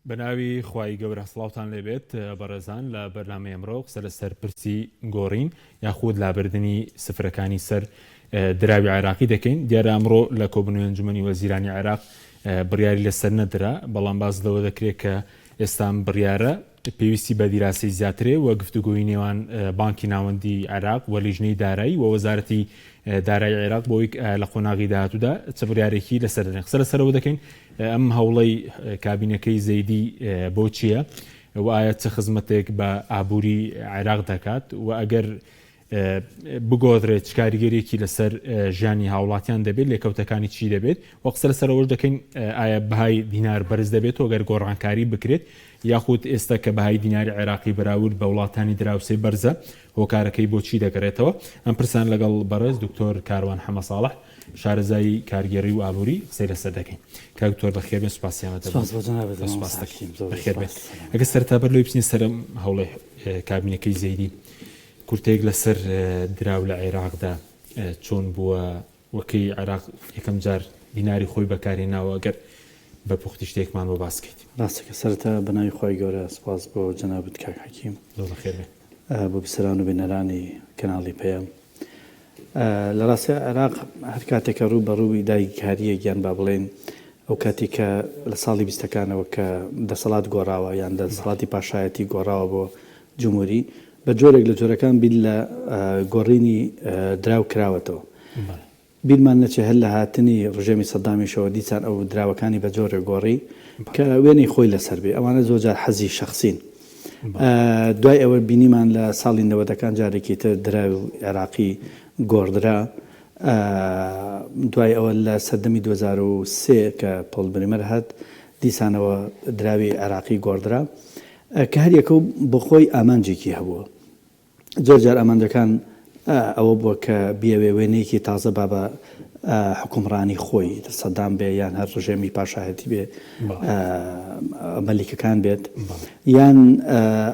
بناوی خوای گەورە سڵاوتان لێبێت بەڕێزان لە بەرنامەی ئەمڕۆ قسە لە سەرپرسی گۆڕین یاخود لابردنی سفرەکانی سەر دراوی عێراقی دەکەین. دیارە ئەمڕۆ لە کۆبوونەوەی ئەنجومەنی وەزیرانی عێراق بڕیاری لەسەر نەدرا، بەڵام باز لەوە دەکرێت کە ئێستا بڕیارە پێویستی بە دیراسی زیاترێ و گفتوگۆی نێوان بانکی ناوەندی عێراق و لیژنەی دارایی و وەزارەتی دارایی عێراق بۆی لە قۆناغی داهاتوودا چ بڕیارێکی لەسەر دەنێ. قسە لەسەرەوە دەکەین ئەم هەوڵەی کابینەکەی زەیدی بۆ چییە و ئایا چه خزمەتێک بە ئابووری عێراق دەکات و ئەگەر بگۆدرێت کاریگەریەکی لەسەر ژیانی هاوڵاتیان دەبێت لێکەوتەکانی چی دەبێت و قسە لەسەرەوەش دەکەین ئایا بەهای دینار بەرز دەبێت و ئەگەر گۆڕانکاری بکرێت یاخود ئێستا کە بەهای دیناری عێراقی بەراورد بە وڵاتانی دراوسێ بەرزە هۆکارەکەی بۆ چی دەگەڕێتەوە. ئەم پرسان لەگەڵ بەڕێز دکتۆر کاروان حەمە ساڵح شارەزایی کارگەری و ئابووری قسەی لەسەر دەکەین. کاکتۆر بەخێربێن، سوپاسیانەتە. ئەگە سەرتا بەر لۆی بچینە سەر هەوڵی کابینەکەی زەیدی کورتێک لەسەر دراو لە عێراقدا چۆن بووە وەکەی عێراق یەکەم جار دیناری خۆی بەکارهێناوە ئەگەر بە پوختی شتێکمان بۆ باسکەیت. ڕاستەکە سەرەتا بەناوی خۆی گەورە سپاس بۆ جەنابەت کاک حەکیم بۆ بیسەران و بینەرانی کەناڵی پێم. لە ڕاستی عێراق هەر کاتێکە ڕوو بە ڕووی داگیرکاریە گیان با بڵێن ئەو کاتی کە لە ساڵی 20ەکانەوە کە دەسەڵات گۆڕاوە یان دەسەڵاتی پاشایەتی گۆڕاوە بۆ جمهوری بە جۆرێک لە جۆرەکان بیل لە گۆڕینی دراو کراوەتەوە. بیرمان نەچێ هەر لە هاتنی ڕژێمی سەدامیشەوە دیسان ئەو دراوەکانی بە جۆرێک گۆڕی کە وێنەی خۆی لەسەر بێ. ئەوانە زۆرجار حەزی شەخسین. دوای ئەوە بینیمان لە ساڵی 90ەکان جارێکی تر دراوی عێراقی گۆڕدرا. دوای ئەوە لە سەردەمی 2003 کە پۆڵ بریمەر هات دیسانەوە دراوی عێراقی گۆڕدرا کە هەر یەکە بۆ خۆی ئامانجێکی هەبووە. جۆرجار ئامانجەکان ئەوە بووە کە بیاوێ وێنەیەکی تازە با بە حکومڕانی خۆی سەدام بێ یان هەر ڕژێمی پاشایەتی بێ مەلیکەکان بێت یان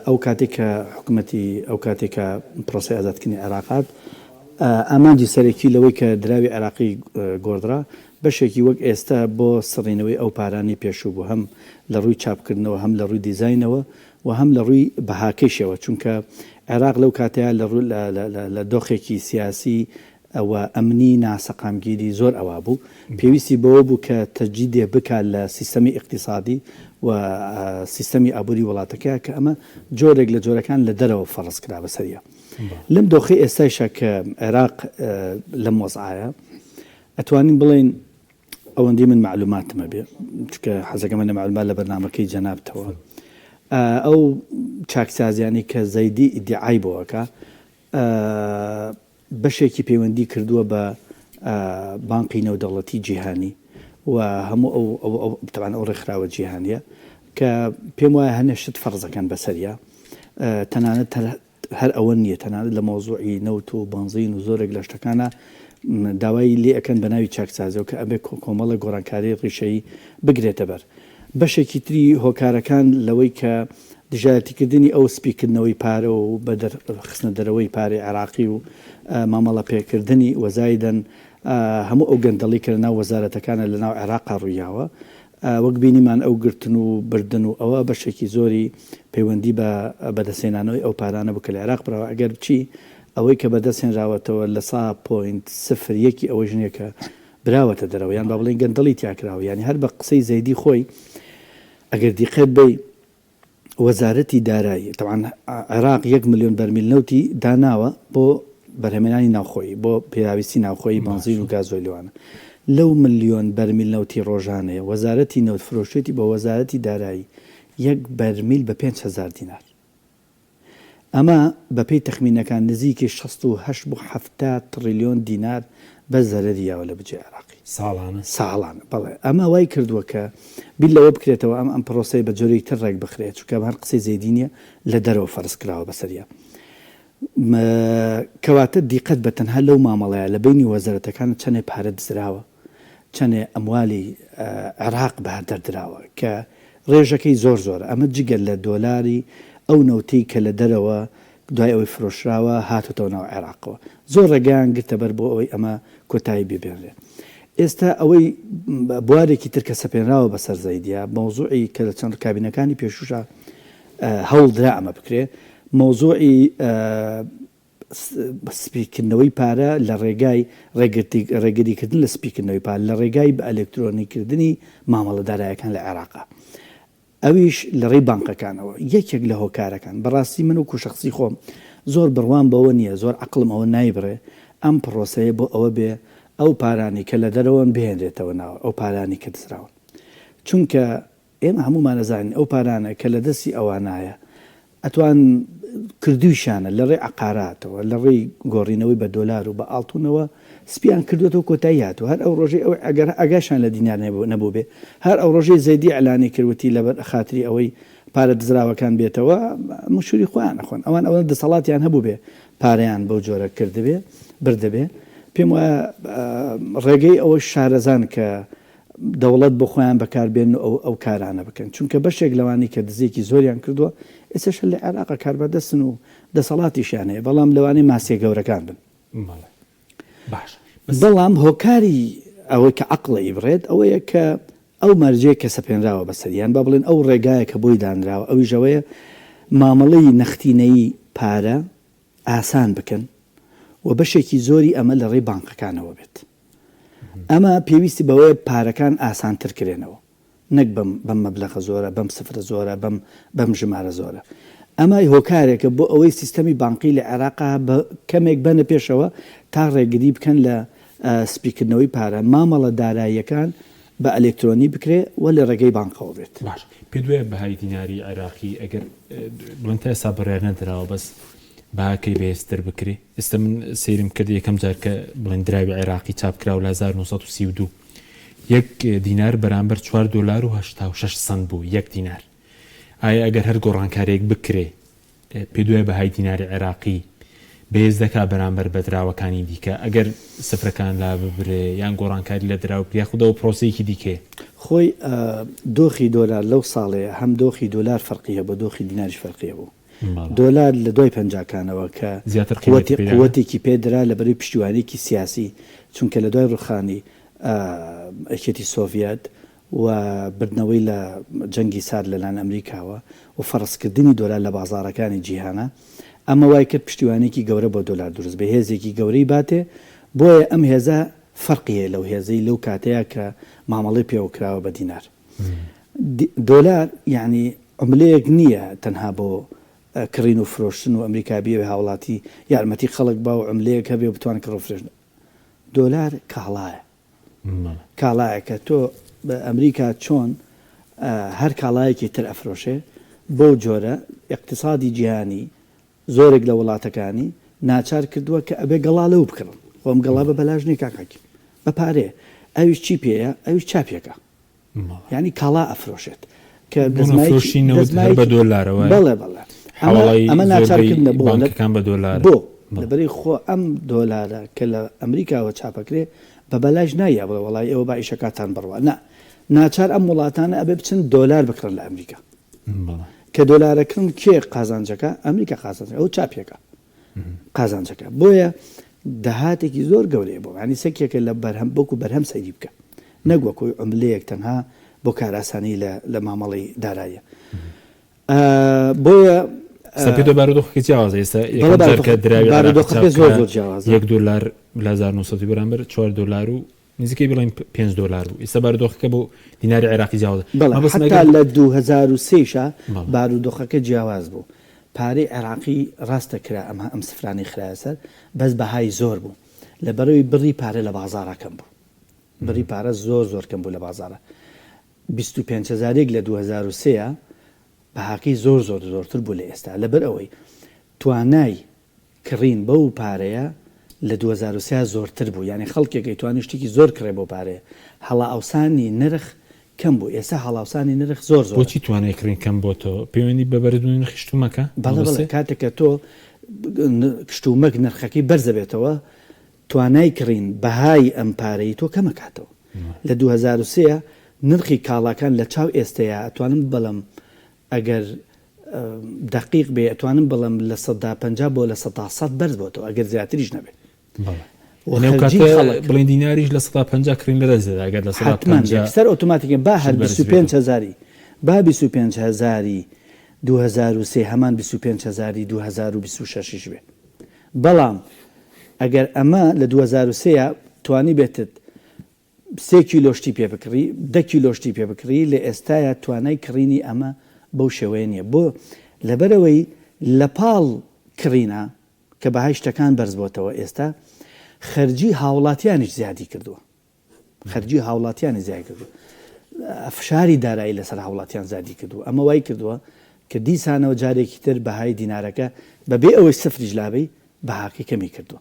ئەو کاتێک کە حکوومەتی ئەو کاتێک کە پرۆسی ئازادکردنی عێراقات ئامانجی سەرەکی لەوەی کە دراوی عێراقی گۆڕدرا بەشێکی وەک ئێستا بۆ سڕینەوەی ئەو پارانی پێشوو بوو، هەم لە ڕووی چاپکردنەوە هەم لە ڕووی دیزاینەوە و هەم لە ڕووی بەهاکەشەوە، چونکە عێراق لەو کاتەیە لە دۆخێکی سیاسی ئەوە ئەمنی ناسەقامگیری زۆر ئەوا بوو. پێویستی بەوە بوو کە تەجدیدێ بکات لە سیستەمی اقتصادی و سیستەمی ئابووری وڵاتەکە کە ئەمە جۆرێک لە جۆرەکان لە دەرەوە فەرز کرا بەسەریە. لەم دۆخی ئێستایشە کە عێراق لەم وەزعایە ئەتوانین بڵێن ئەوەندی من معلوماتمە بێ چکە حەزەکەمە لە معلومات لە بەرنامەکەی جەنابتەوە ئەو چاکسازیانی کە زەیدی ئیدعای بۆەکە بەشێکی پەیوەندی کردووە بە بانقی نێودەوڵەتی جیهانی و هەموو ئەو ڕێکخراوە جیهانیە کە پێم وایە هەنێشت فەرزەکەن بەسەریە. تەنانەت هەر ئەوە نییە، تەنانەت لە مۆزوعی نەوت و بنزین و زۆرێک لە شتەکانە داوای لێ ئەەکەن بە ناوی چاکسازیەوە کە ئەبێ کۆمەڵە گۆڕانکاری ڕیشەیی بگرێتە بەر. بەشێکی تری هۆکارەکان لەوەی کە دژایەتیکردنی ئەو سپیکردنەوەی پارە و بە خستنە دەرەوەی پارەی عێراقی و مامەڵە پێکردنی وەزایدەن هەموو ئەو گەندەڵی کە لەناو وەزارەتەکانە لەناو عێراقا ڕوویاوە وەک بینیمان ئەو گرتن و بردن و ئەوە بەشێکی زۆری پەیوەندی بە بەدەستێنانەوەی ئەو پارانە بکە لە عێراق براوە. ئەگەر بچی ئەوەی کە بەدەستێنراوەتەوە لە 0.01 ئەوەی ژنێ کە براوەتە دەرەوە یان با بڵێن گەندەڵی تیاکراوە. ینی هەر بە قسەی زەیدی خۆی ئەگەر دیقەت بی وەزارەتی دارایی تەوان عێراق 1 ملیۆن بەرمیل نەوتی داناوە بۆ بەرهەمێنانی ناوخۆی بۆ پێویستی ناوخۆی بنزین و گازۆی لەوانە. لەو ملیۆن بەرمیل نەوتی ڕۆژانەیە وەزارەتی نەوت فرۆشێتی بە وەزارەتی دارایی 1 بەرمیل بە 5,000 دینار. ئەمە بەپێی تەخمینەکان نزیکی 68 بۆ 70 تریلیۆن دینار بە زەرەریاوە لە بجێ عێراقی ساڵانە. بەڵێ ئەمە وای کردووە کە بیل لەوە بکرێتەوە ئەم پرۆسەی بە جۆرەی تر ڕێک بخرێت چونکە هەر قسەی زەیدی نییە لە دەرەوە فەرز کراوە بەسەریە. کەواتە دیقەت بە تەنها لەو مامەڵەیە لە بینی وەزارەتەکان چەندێ پارە دزراوە، چەندێ ئەموالی عێراق بەهەردەردراوە کە ڕێژەکەی زۆر زۆرە. ئەمە جگەل لە دۆلاری ئەو نەوتەی کە لە دەرەوە دوای ئەوەی فرۆشراوە هاتوتەوە ناو عێراقەوە زۆر ڕێگەیان گرتە بەر بۆ ئەوەی ئەمە کۆتایی ببێنرێت. ئێستا ئەوەی بوارێکی ترکە سەپێنراوە بەسەر زەیدیا مۆزوعی کە لە چەند کابینەکانی پێشوشە هەوڵ درا ئەمە بکرێ مۆزوعی سپیکردنەوەی پارە لە ڕێگای ڕێگریکردن لە سپیکردنەوەی پارە لە ڕێگای بە ئەلکترۆنیکردنی مامەڵەدارایەکان لە عێراقا ئەویش لە ڕێی بانقەکانەوە یەکێک لە هۆکارەکان بەڕاستی من و کوشەخسی خۆم زۆر بڕوان بەوە نییە زۆر عقلم ئەوە نایبڕێ ئەم پرۆسەیە بۆ ئەوە بێ ئەو پارانی کە لە دەرەوەن بهێنرێتەوە ناوە ئەو پارانی کە دزراون چونکە ئێمە هەمومان نەزانین ئەو پارانە کە لە دەستی ئەوانایە ئەتوان کردویشانە لە ڕێ عقاراتەوە لە ڕێی گۆڕینەوەی بە دۆلار و بە ئاڵتونەوە سپیان کردوێتەوە کۆتاییات و هەر ئەو ڕۆژەی ئەو ئەگەر ئەگاشان لە دینار نەبوو بێ هەر ئەو ڕۆژەی زەیدی ئەلانی کردوەتی لەبەر خاتری ئەوەی پارە دزراوەکان بێتەوە مشوری خۆیان نەخۆن ئەوان ئەوە دەسەڵاتیان هەبوو بێ پارەیان بەو جۆرە کردبێ بردەبێ پێم وایە ڕێگەی ئەوە شارەزان کە دەوڵەت بۆ خۆیان بەکاربێن ئەو کارانە بکەن چونکە بەشێک لەوانی کە دزێکی زۆریان کردووە ئێسش لە عێراقا کاربەدەستن و دەسەڵاتیشانەیە بەڵام لەوانەیە ماسیە گەورەکان بن باش بەڵام هۆکاری ئەوەی کە عقڵی بڕێت ئەوەیە کە ئەو مەرجەیە کە سەپێنراوە بەسەریان با بڵێن ئەو ڕێگایە کە بۆی دانراوە ئەوی ژەوەیە مامەڵەی نەختینەی پارە ئاسان بکەن و بەشێکی زۆری ئەمە لە ڕێی بانقەکانەوە بێت ئەمە پێویستی بەوەیە پارەکان ئاسانتر کرێنەوە نەک بەم مەبلەغە زۆرە بەم سفرە زۆرە بەم ژمارە زۆرە ئەمە هۆکارێکە بۆ ئەوەی سیستەمی بانقی لە عێراقا بە کەمێک بەنە پێشەوە تا ڕێگری بکەن لە سپیکردنەوەی پارە مامەڵە داراییەکان بە ئەلکترۆنی بکرێ و لە ڕێگەی بانقەوە بێت باش پێ دوێ بەهای دیناری عێراقی ئەگەر دوێن تا ئێستا بڕیار نەدراوە بەس باکەی بەهێزتر بکرێ ئێستا من سیرم کرد یەکەم جار کە بڵێن دراوی عێراقی چاپکراوە لە 1932 یەک دینار بەرامبەر 4 دلار و 86 سنت بوو یەک دینار ئایا ئەگەر هەر گۆڕانکارێک بکرێ پێ دوێ بەهای دیناری عێراقی بەهێز دەکا بەرامبەر بە دراوەکانی دیکە ئەگەر سفرەکان لا ببرێ یان گۆڕانکاری لە دراو یاخودەوە پرۆسەیەکی دیکێ خۆی دۆخی دۆلار لەو ساڵەیە هەم دۆخی دۆلار فەرقیە بە دۆخی دیناریش فەرقیە بوو دۆلار لە دوای پەنجاکانەوە کە قووەتێکی پێدرا لە بەروی پشتیوانێکی سیاسی چونکە لە دوای ڕوخانی ئەکێتی سۆڤیەت و بردنەوەی لە جەنگی سارد لەلایەن ئەمریکاوە و فەرزکردنی دۆلار لە بازاڕەکانی جیهانە ئەمە وای کرد پشتیوانێکی گەورە بۆ دۆلار دروست بە هێزێکی گەورەی باتێ بۆیە ئەم هێزە فەرقیە لەو هێزەی لەو کاتەیە کە مامەڵی پێوەکراوە بە دینار دۆلار یعنی عملەیەک نییە تەنها بۆ کڕین و فرۆشتن و ئەمریکا بێ هاوڵاتی یارمەتی خەڵک با و عملەیەک هەبێ بتوان کڕ و فرۆشتن دۆلار کاڵایە کاڵایەکە تۆ بە ئەمریکا چۆن هەر کاڵایەکی تر ئەفرۆشێ بۆ جۆرە اقتصادی جیهانی زۆرێک لە وڵاتەکانی ناچار کردووە کە ئەبێ گەڵا لەو بکڕن خۆم گەڵا بە بەلاژنی کاکاکی بە پارێ ئەویش چی پێەیە ئەویش چاپێکە یعنی کاڵا ئەفرۆشێت کە بە دۆلارەوە بەڵێ بەڵێ ئەمە ناچارکردنە بۆکان بە دۆلار بۆ لەبەری خۆ ئەم دۆلارە کە لە ئەمریکاوە چاپەکرێ بە بەلاژ نایە بڵێ وڵای ئێوە با ئیشەکاتان بڕوە ناچار ئەم وڵاتانە ئەبێ بچن دۆلار بکڕن لە ئەمریکا کە دۆلارەکردن کێ قازانجەکە ئەمریکا قازانجەکە ئەو چاپێکە قازانجەکە بۆیە دەهاتێکی زۆر گەورەیە بۆ ینی سەکێکە لە بەرهەم بۆکو بەرهەم سەیری بکە نەگوەکۆی ئەملەیەک تەنها بۆ کاراسانی لە مامەڵی دارایە بۆیە بارودۆخی جیاواز ئێستا کە دراوی یەک دلار لە 1970 بەرامبەر 4 دلار و نزیکەی بڵین 5 دلار و ئێستا بارودۆخەکە بۆ دیناری عێراقی جیاواز هەتا لە 2003 بارودۆخەکە جیاواز بوو پارەی عێراقی ڕاستە کرا ئەم سفرانی خرایە سەر بەس بەهای زۆر بوو لە بەرەوەی بڕی پارە لە بازاڕەکەم بوو بڕی پارە زۆر کەم بوو لە بازارە 25,000 لە 2003 بەهاقی زۆرتر بوو لە ئێستا لەبەر ئەوەی توانای کڕین بەو پارەیە لە 2003 زۆرتر بوو یعنی خەڵکێکی توانی شتێکی زۆر کڕێ بۆ پارەیە هەڵا ئەوسانی نرخ کەم بوو ئێستا هەڵاوسانی نرخ زۆر بۆچی توانای کڕین کەم بۆ تۆ پەیوەندی بە بەردبوونی نرخی شتومەکە بەڵێ کاتێککە تۆ شتومەک نرخەکەی بەرزە بێتەوە توانای کڕین بەهای ئەم پارەی تۆ کەمەکاتەوە لە 2003 نرخی کاڵاکان لە چاو ئێستەیە ئەتوانم بەڵام ئەگەر دقیق بێ ئەتوانم بڵم لە 150 بۆ لە 100 بەرز بۆتەوە ئەگەر زیاتریش نەبێت وخەرجی خەڵک بڵین دیناریش لە 150 کڕین لە دەزێت ئەگەر لە حتمما سەر ئۆتۆماتیکە با هەر 25,000 با 25,000 2023 هەمان 25,000 2026 بێ بەڵام ئەگەر ئەمە لە 2023 توانی بێتت 3 کیلۆشتی پێ بکڕی 10 کیلۆشتی پێ بکڕی لە ئێستاە توانای کڕینی ئەمە بەو شێوەیە نییە بۆ لەبەرەوەی لە پاڵ کڕینە کە بەهای شتەکان بەرز بۆتەوە ئێستا خەرجی هاوڵاتیانیش زیادی کردووە خەرجی هاوڵاتیانی زیاد کردووە فشاری دارایی لەسەر هاوڵاتیان زیادی کردووە ئەمە وای کردووە کە دیسانەوە جارێکی تر بەهای دینارەکە بەبێ ئەوەی سفریش لابەی بەهاکی کەمی کردووە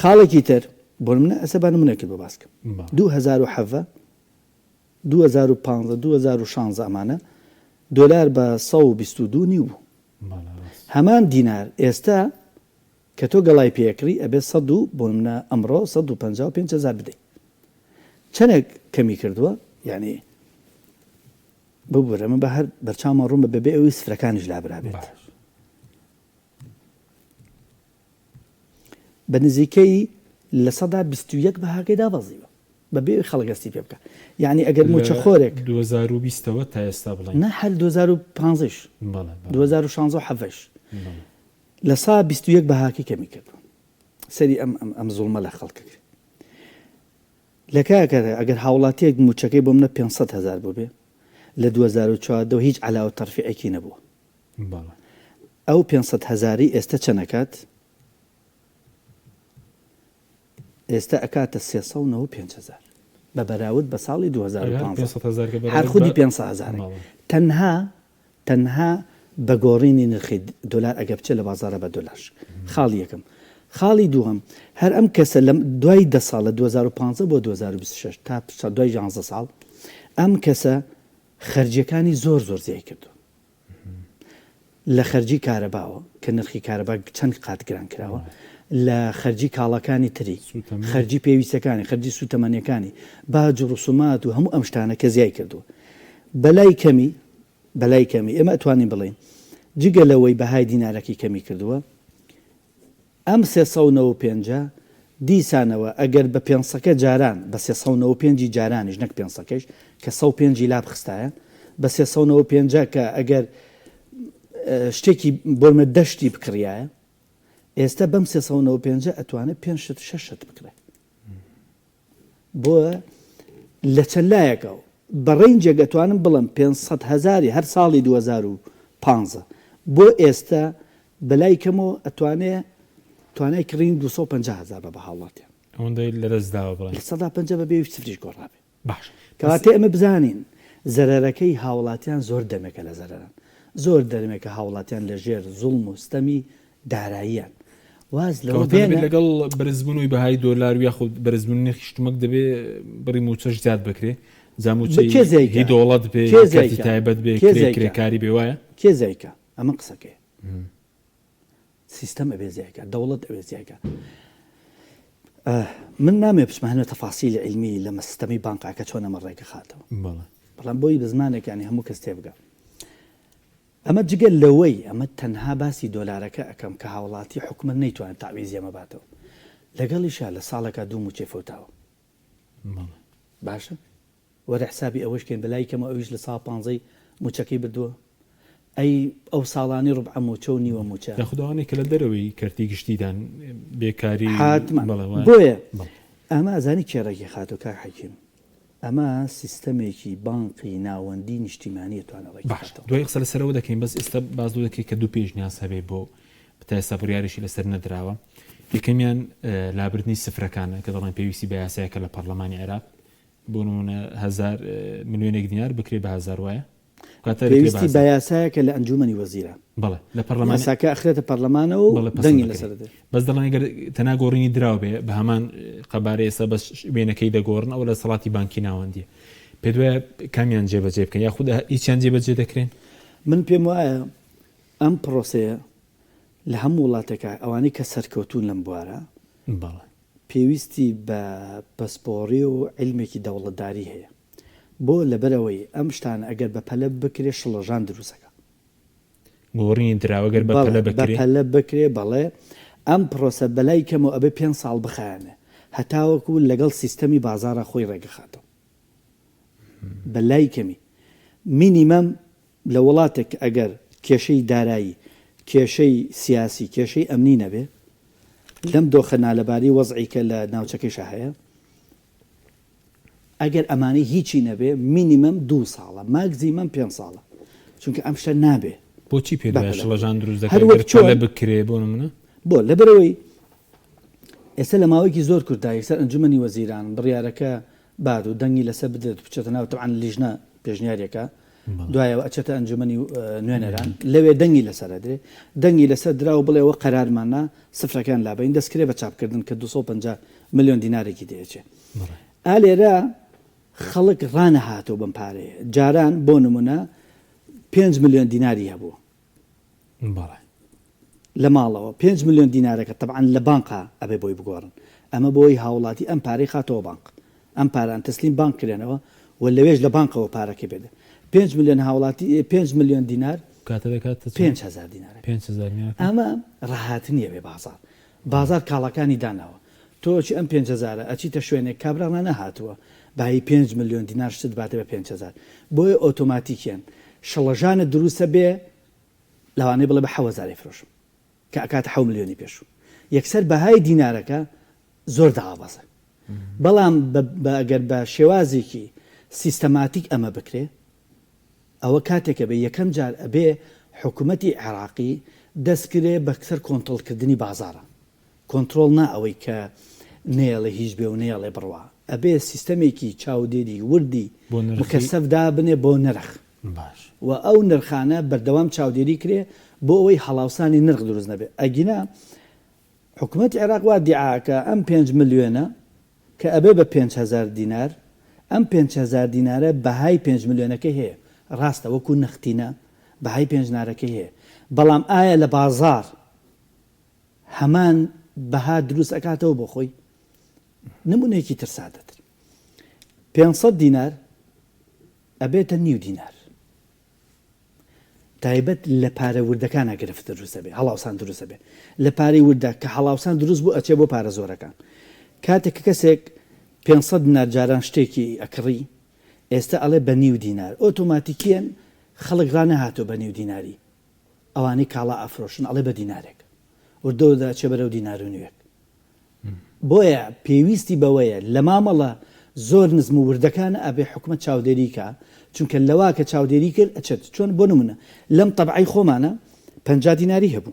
خاڵێکی تر بۆ منە ئەسەبانە منەکرد بۆ باسکەم 2007 2015 2016 ئەمانە دۆلار بە 122 نیو بوو هەمان دینار ئێستا کە تۆ گەڵای پێکری ئەبێ 100 بۆ منە ئەمڕۆ 155,000 بدەیت چەندێک کەمی کردووە یعنی ببوورە من بە هەر بەرچاومە ڕوومە بەبێ ئەوی سفرەکانیش لابرابێت بە نزیکەی لە 121 بەهاکەی دابەزیوە بەبێ خەڵگەستی پێ بکە یعنی ئەگەر موچە خۆرێک 2020ەوە تا ئێستا بڵێن نه هەر 2015 2016 حەڤش لە 121 بەهاکی کەمی کردو سەری ئەم زوڵمە لە خەڵکەکە لە کاکە ئەگەر هاوڵاتیەک موچەکەی بۆ منە 500,000 بوو بێ لە 2014 هیچ علاوە تەرفیعێکی نەبووە ئەو 500,000 ئێستا چەنەکات ئێستا ئەکاتە 395,000 بە بەراورد بە ساڵی 2015 هەر خودی 500,000 تەنها بە گۆڕینی نرخی دۆلار ئەگە بچێت لە بازارە بە دۆلارش خاڵی یەکەم خاڵی دووەم هەر ئەم کەسە لە دوای 10 ساڵ لە 2015 بۆ 2026 تا دوای 11 ساڵ ئەم کەسە خەرجیەکانی زۆر زیای کردو لە خەرجی کارەباوە کە نرخی کارەبا چەند قات گران کراوە لە خەرجی کاڵەکانی تری خەرجی پێویستەکانی خەرجی سوتەمەنیەکانی باج و ڕسومات و هەموو ئەم شتانە کە زیای کردووە بەلای کەمی ئێمە ئەتوانین بڵێن جگە لەوەی بەهای دینارەکی کەمی کردووە ئەم 395 دیسانەوە ئەگەر بە پێنسەکە جاران بە 395 جارانیش نەک پێنسەکەش کە 105 لاب خستایە بە 395 کە ئەگەر شتێکی بۆمە دەشتی بکڕایە ئێستا بەم 395 ئەتوانێت 5-6 بکرێت بۆ لە چەلایەکەوە بە ڕێنجێک ئەتوانم بڵم 500,000 هەر ساڵی 2015 بۆ ئێستا بەلای کەمەوە ئەتوانێت توانای کڕین 250,000 بە هاوڵاتیان ئەوەندەی لەدەستداوە بڵێن 150 بە بێوی سفریش گۆڕابێ باش کەواتێ ئەمە بزانین زەرەرەکەی هاوڵاتیان زۆر دەمێکە لە زەرەران زۆر دەرمێکە هاوڵاتیان لە ژێر زوڵم و ستەمی داراییان واز لەوە لەگەڵ بەرزبوونەوەی بەهای دۆلار یاخود بەرزبوون نرخی شتومەک دەبێ بڕی موچەش زیاد بکرێ زاموچەی دەوڵەت بێ تایبەت بێ کرێکاری بێ وایە کێ زایکە ئەمە قسەکەی سیستەم ئەبێ زیایکە دەوڵەت ئەوێ زیایکە من نامێ بچمانە تەفاسیلی علمی لە مەسیستەمی بانقاکە چۆن ئەمە ڕێگە خاتەوە بەڵام بۆی بە زمانێکانی هەموو کەس تێبگە ئەمە جگەل لەوەی ئەمە تەنها باسی دۆلارەکە ئەەکەم کە هاوڵاتی حکومت نەیتوانێت تاویزی ئەمە باتەوە لەگەڵیشە لە ساڵەکە دوو موچێ فوتاوە باشە وەرە حسابی ئەوەشکەین بەلای کەمە ئەویش لە ساڵ 15 موچەکەی بردووە ئەی ئەو ساڵانی ڕوبع موچە و نیوە موچە خودداوانێک کە لە دەرەوەی کەرتی گشتیدان بێکاری بۆیە ئەمە ئازانی کێڕێکی خاتۆ کار حەکیم ئەمە سیستەمێکی بانقی ناوەندی نیشتیمانی توانەوەی باش دوای قسە لەسەرەوە دەکەین بەس ئێستا باز دەکەی کە دوو پێشنیاز هەبێ بۆ تا ئێستا بڕیاریشی لەسەر نەدراوە یەکەمیان لابردنی سفرەکانە کە دەڵێن پێویستی بە یاسایەکە لە پەرلەمانی عێراق بۆ نمونە 1,000 ملیۆنێک دینار بکرێ بە 1,000 وایە پێویستی بە یاسایەکە لە ئەنجومەنی وەزیرە بەڵێ لە پەرلەمان یاساکە ئەخرێتە پەرلەمانەوە و دەنگی لەسەر بەس دەڵێن ئەگەر تەنها گۆڕینی دراو بێ بە هەمان قەبارەی ئێستا بەس وێنەکەی دەگۆڕن ئەو لە سەڵاتی بانکی ناوەندیە پێ دوایە کامیان جێبەجێ بکەن یاخود هیچیان جێبەجێ دەکرێن من پێم وایە ئەم پرۆسەیە لە هەموو وڵاتێکە ئەوانەی کە سەرکەوتون لەم بوارە پێویستی بە پەسپۆڕی و علمێکی دەوڵەتداری هەیە بۆ لەبەرەوەی ئەم شتان ئەگەر بە پەلە بکرێ شڵەژان دروستەکە گۆڕینی دراوەگەر بە پەلە بکرێ بەڵێ ئەم پرۆسە بەلای کەمەوە ئەبێ 5 ساڵ بخایانێ هەتاوەکو لەگەڵ سیستەمی بازارە خۆی ڕێگەخاتەوە بە لای کەمی مینیمەم لە وڵاتێک ئەگەر کێشەی دارایی کێشەی سیاسی کێشەی ئەمنی نەبێ لەم دۆخە نالەباری وەزعی کە لە ناوچەکەیشە هەیە ئەگەر ئەمانەی هیچی نەبێ مینیمەم 2 ساڵە ماگزیمەم 5 ساڵە چونکە ئەم شتە نابێ بۆچی پێدا شڵەژان دروست دەکات بکرێ بۆ نمونە بۆ لەبەرەوەی ئێستا لە ماوەیەکی زۆر کوردایی سەر ئەنجومەنی وەزیران بڕیارەکە باد و دەنگی لەسەر بدرێت بچێتە ناو تەعاان لیژنە پێشنیارێکە دوایەوە ئەچێتە ئەنجومەنی نوێنەران لەوێ دەنگی لەسەر درێ دەنگی لەسەر دراوە بڵێەوە قەرارمانە سفرەکان لابین دەستکرێ بە چاپکردن کە 250 ملیۆن دینارێکی دێچێ ئالێرە خەڵک ڕانە هاتۆ بم پارەیە جاران بۆ نمونە 5 ملیۆن دیناری هەبوو لە ماڵەوە 5 ملیۆن دینارەکە طبعاً لە بانقا ئەبێ بۆی بگۆڕن ئەمە بۆی هاوڵاتی ئەم پارەی خاتەوە بانک ئەم پاران تەسلیم بانک کرێنەوە و لەوێژ لە بانکەوە پارەکەی بێدە 5 ملیۆن هاوڵاتی 5 ملیۆن دینار 5,000 دینار ئەمە ڕاهاتنیە بێ بازار کاڵەکانی داناوە تۆچی ئەم 5,000 ئەچیتە شوێنێک کابراانە نەهاتووە بەهی 5 ملیۆن دینار شت باتە بە 5,000 بۆیە ئۆتۆماتیکیان شەڵەژانە دروستە بێ لەوانەیە بڵێ بە 7,000 فرۆشم کە ئەکات 7 ملیۆنی پێشوو یەکسەر بەهای دینارەکە زۆر داوابەزە بەڵام ئەگەر بە شێوازێکی سیستەماتیک ئەمە بکرێ ئەوە کاتێکە بێ یەکەم جار ئەبێ حکوومەتی عێراقی دەستکرێ بەکسەر کۆنتڕۆلکردنی بازارە کۆنتترۆل نا ئەوەی کە نێڵێ هیچ بێ و نێڵێ بڕوا ئەبێ سیستەمێکی چاودێری وردی مکەسەفدا بنێ بۆ نرخ و ئەو نرخانە بەردەوام چاودێری کرێ بۆ ئەوەی هەڵاوسانی نرخ دروست نەبێت ئەگینا حکوومەتی عێراق وا دیعاکە ئەم 5 ملیۆنە کە ئەبێ بە 5,000 دینار ئەم 5,000 دینارە بەهای 5 ملیۆنەکە هەیە ڕاستە وەکو نەختینە بەهای 5 نارەکە هەیە بەڵام ئایا لە بازار هەمان بەها دروست ئەکاتەوە بۆ خۆی نمونەیەکی ترسادەتر 500 دینار ئەبێتە 9 دینار تایبەت لە پارە وردەکانە گرفت دروستە بێ هەڵاوسان دروستە بێ لە پارەی وردە کە هەڵاوسان دروست بوو ئەچێ بۆ پارە زۆرەکان کاتێک کەسێک 500 دینار جاران شتێکی ئەکڕی ئێستا ئەڵێ بە 9 دینار ئۆتۆماتیکیان خەڵک ڕانە هاتۆ بە 9 دیناری ئەوانەی کاڵا ئەفرۆشن ئەڵێ بە دینارێک وردەوەدا چێ بەرەو دینار و نوێک بۆیە پێویستی بەوەیە لە مامەڵە زۆر نزم و وردەکانە ئەبێ حکومەت چاودێریکە چونکە لەوا کە چاودێری کرد ئەچێت چۆن بۆ نمونە لەم تەبعی خۆمانە 50 دیناری هەبوو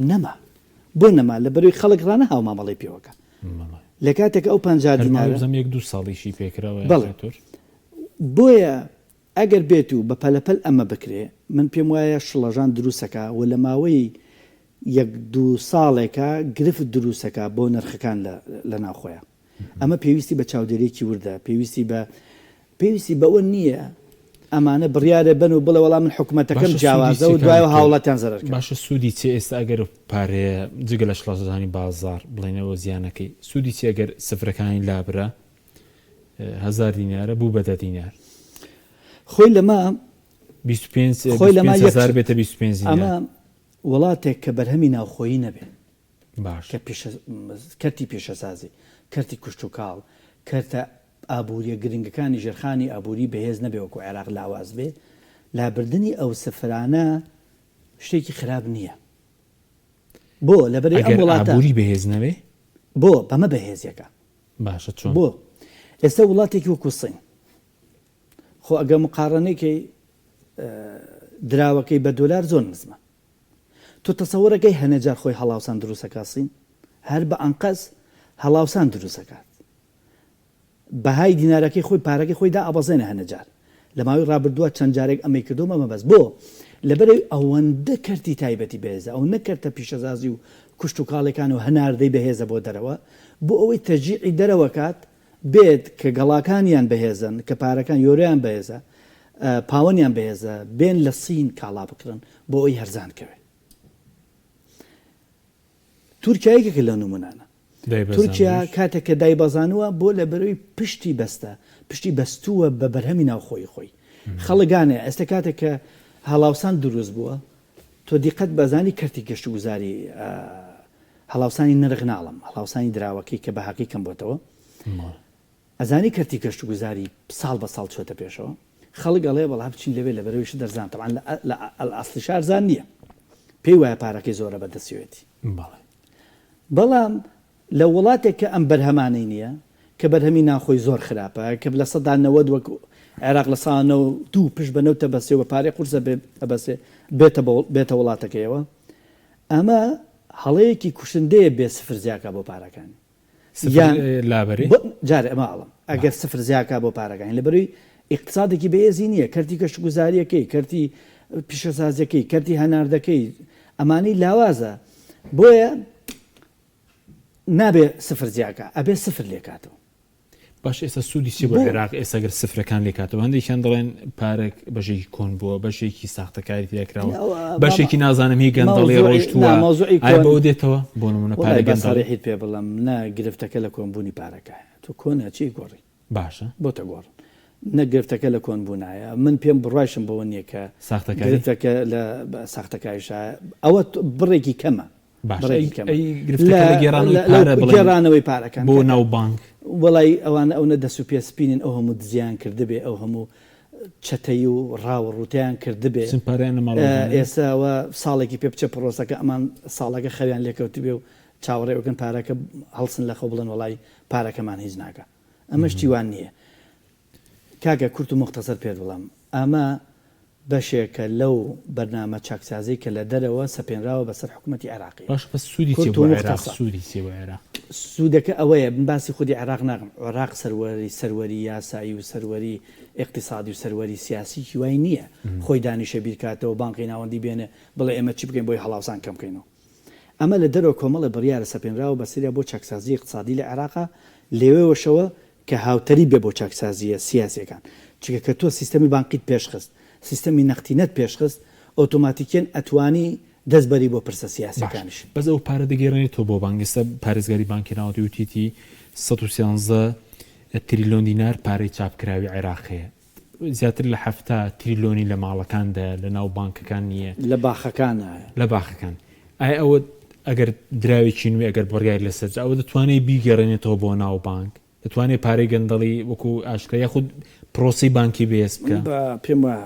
نەما بۆ نەما لە بەروی خەڵک ڕانە هاو مامەڵی پێوەکە لە کاتێک ئەو 50 دینار 1-2 ساڵیشی پێکراوە بۆیە ئەگەر بێت و بە پەلەپەل ئەمە بکرێ من پێم وایە شڵەژان دروستەکە و لە ماوەی 1-2 ساڵێکە گرفت دروستەکە بۆ نرخەکان لە ناوخۆیە ئەمە پێویستی بە چاودێریکی وردە پێویستی بەوە نییە ئەمانە بڕیارە بن و بڵێ وەڵام من حکوومەتەکەم جیاوازە و دوایەوە هاوڵاتیان زەرەر باشە سوودی چێ ئێستا ئەگەر پارەیە جگە لە شڵەژانی بازار بڵێنەوە زیانەکەی سوودی چی ئەگەر سفرەکانی لابرا 1,000 دینارە بوو بە 10 دینار خۆی لەمە 25,000 بێتە 25 ئەمە وڵاتێک کە بەرهەمی ناوخۆیی نەبێ باش کە کەرتی پێشەسازی کەرتی کوشت و کاڵ کەرتە ئابوووریە گرنگەکانی ژێرخانی ئابووری بەهێز نەبێ وەکو عێراق لاواز بێ لابردنی ئەو سفرانە شتێکی خراپ نییە بۆ لەبەری ئەم وڵاتە ئابووری بەهێز نەبێ بۆ بەمە بەهێزیەکە باشە چۆن بۆ ئێستا وڵاتێکی وەکو سین خۆ ئەگە مقارنەیەکی دراوەکەی بە دۆلار زۆر نزمە تۆ تەسەوەرەکەی هەنەجار خۆی هەڵاوسان دروستەکە سین هەر بە ئەنقەس هەڵاوسان دروستەکات بەهای دینارەکەی خۆی پارەکەی خۆیدا ئەبەزێنە هەنەجار لە ماوەی ڕابردووە چەند جارێک ئەمەی کردومە مەبەست بۆ لەبەرەوەی ئەوەندە کەرتی تایبەتی بەهێزە ئەو نەکەرتە پیشەزازی و کوشت و کاڵێکان و هەناردەی بەهێزە بۆ دەرەوە بۆ ئەوەی تەجیعی دەرەوە کات بێت کە گەڵاکانیان بەهێزن کە پارەکان یۆرەیان بەهێزە پاوەنیان بەهێزە بێن لە سین کاڵا بکڕن بۆ ئەوی هەرزانکەوێ تورکیایەکێکە لە نمونانە تورکیا کاتێک کە دایبەزانووە بۆ لە بەرەوەی پشتی بەستووە بە بەرهەمی ناوخۆی خۆی خەڵگانێ ئێستا کاتێک کە هەڵاوسان دروست بووە تۆ دیقەت بەزانی کەرتی گەشت و گوزاری هەڵاوسانی نرخ ناڵم هەڵاوسانی دراوەکەی کە بە حەقیقەم بۆتەوە ئەزانی کەرتی کەشت و گوزاری ساڵ بە ساڵ چۆتە پێشەوە خەڵک ئەڵێ بەڵام بچین لەوێ لە بەرەوەیش دەرزان تەمان لە ئەسڵی شارزان نییە پێی وایە پارەکەی زۆرە بەدەستێتی بەڵام لە وڵاتێک کە ئەم بەرهەمانەی نییە کە بەرهەمی ناخۆی زۆر خراپە کە لە سەدا 90 وەک عێراق لە ساڵ 92 پشت بە 90 بەسێ و پارەی قورسە بەسێ بێتە وڵاتەکەیەوە ئەمە هەڵەیەکی کوشندەیە بێ سفر زیاکە بۆ پارەکانی لابەری جارێ ئەمە ئاڵم ئەگەر سفر زیاکە بۆ پارەکانی لەبەروی اقتصادێکی بەهێزی نییە کەرتی کەشت و گوزاریەکەی کەرتی پیشەسازیەکەی کەرتی هەناردەکەی ئەمانەی لاوازە بۆیە نابێ سفر زیاکە ئەبێ سفر لێکاتەوە باش ئێستا سوودی چی بۆ عێراق ئێستاگەر سفرەکان لێکاتەوە هەندێکیان دەڵێن پارێک بەشێکی کۆن بووە بەشێکی ساختەکاری تێکراوە بەشێکی نازانم هی گەندەڵی ڕۆیشتووە بۆ دێتەوە بۆ نمونە پارێک گەندەڵیت پێ بڵم نا گرفتەکە لە کۆنبوونی پارەکە تو کۆنە چی گۆڕی باشە بۆتە گۆڕ نەگرفتەکە لە کۆنبوونایە من پێم بڕایشم بەوە نییە کە ساختەکە لە ساختەکەیشە ئەوە بڕێکی کەمە گێرانەوەی پارەکان بۆ ناو بانک وڵی ئەوانە ئەو نەدەسو پێسپینن ئەو هەموو دزیان کردبێ ئەو هەموو چەتەی و ڕاوە ڕوتیان کردبێ ئێستاەوە ساڵێکی پێ بچە پرۆسەکە ئەمان ساڵەکە خەویان لێکەوتی بێ و چاوەڕێ وەکەن پارەکە هەڵسن لە خەو بڵن وڵی پارەکەمان هیچ ناکە ئەمە شتیوان نییە کاکە کورت و مختصر پێ بڵام ئەمە بەشێکە لەو بەرنامە چاکسازی کە لە دەرەوە سەپێنراوە بەسەر حکوومەتی عێراقی باش بە سوودی سوودەکە ئەوەیە باسی خودی عێراق ناکەم عێراق سەروەری یاسایی و سەروەری اقتصادی و سەروەری سیاسی هیوای نییە خۆی دانیشە بیرکاتەوە بانقی ناوەندی بێنێ بڵێ ئێمە چی بکەین بۆی هەڵاوسان کەم بکەینەوە ئەمە لە دەرەوە کۆمەڵە بڕیارە سەپێنراوە بەسەریا بۆ چاکسازی اقتصادی لە عێراقا لێوێوەشەوە کە هاوتەری بێ بۆ چاکسازیە سیاسیەکان چکە کە تۆ سیستەمی بانقیت پێشخست سیستەمی نەختینەت پێشخست ئۆتۆماتیکیان ئەتوانی دەستبەری بۆ پرسە سیاسەکانش بەس ئەو پارە دەگەێنێت تۆ بۆ بانگستە پارێزگاری بانکی ناوەتی وتیتی 113 تریلیۆن دینار پارەی چاپکراوی عێراقەیە زیاتر لە 7 تریلیۆنی لە ماڵەکاندا لە ناو بانکەکان نییە لە باخەکان لە باخەکان ئایا ئەوە ئەگەر دراوێکی نوێ ئەگەر بڕیای لەسەر ئەوە دەتوانێت بیگەڕێنێتەوە بۆ ناو بانک دەتوانێت پارەی گەندەڵی وەکو ئاشکرا یاخود پرۆسی بانکی بێز بکە پێم وایە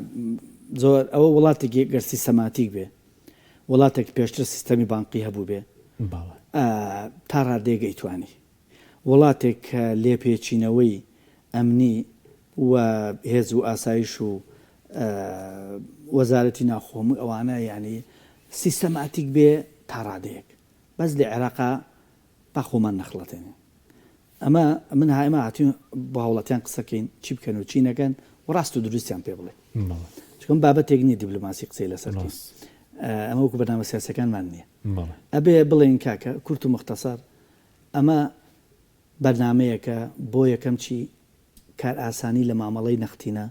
زۆر ئەوە وڵاتێکی گەرسی سەماتیک بێ وڵاتێک پێشتر سیستەمی بانقی هەبوو بێ تا ڕادێگەی توانی وڵاتێک کە لێپێچینەوەی ئەمنی و هێز و ئاسایش و وەزارەتی ناخۆمی ئەوانە ینی سیستەماتیک بێ تا ڕادەیەک بەس لە عێراقا با خۆمان نەخڵەتێنێ ئەمە من هایمە هاتیون بە هەوڵەتیان قسەکەین چی بکەن و چی نەکەن و ڕاست و دروستیان پێ بڵێ چکەم بابەتێک نییە دیبلۆماسی قسەی لەسەر ئەمە وەکو بەنامە سیاسەکانمان نییە ئەبێ بڵێن کاکە کورت و مختصر ئەمە بەرنمەیەکە بۆ یەکەم چی کار ئاسانی لە مامەڵەی نەختینە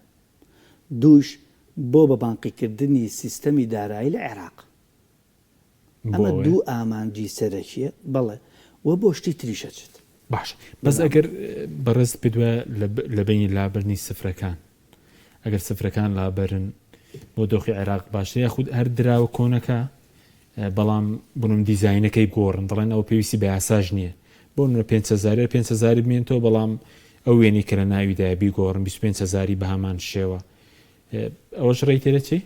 دووش بۆ بە بانقیکردنی سیستەمی دارایی لە عێراق ئەمە دوو ئامانجی سەرەکیە بەڵێ وە بۆ شتی تریشەچێت باش بەس ئەگەر بەڕێز پێدوە لە بینی لابرنی سفرەکان ئەگەر سفرەکان لابرن بۆ دۆخی عێراق باشتر یاخود هەر دراوە کۆنەکە بەڵام بنوم دیزاینەکەی گۆڕن دەڵێن ئەو پێویستی بە یاساژ نییە بۆ نە 500 بمێنێتەوە بەڵام ئەو وێنی کە لە ناویدایە بیگۆڕن 25,000 بە هەمان شێوە ئەوەش ڕێیتێرە چی؟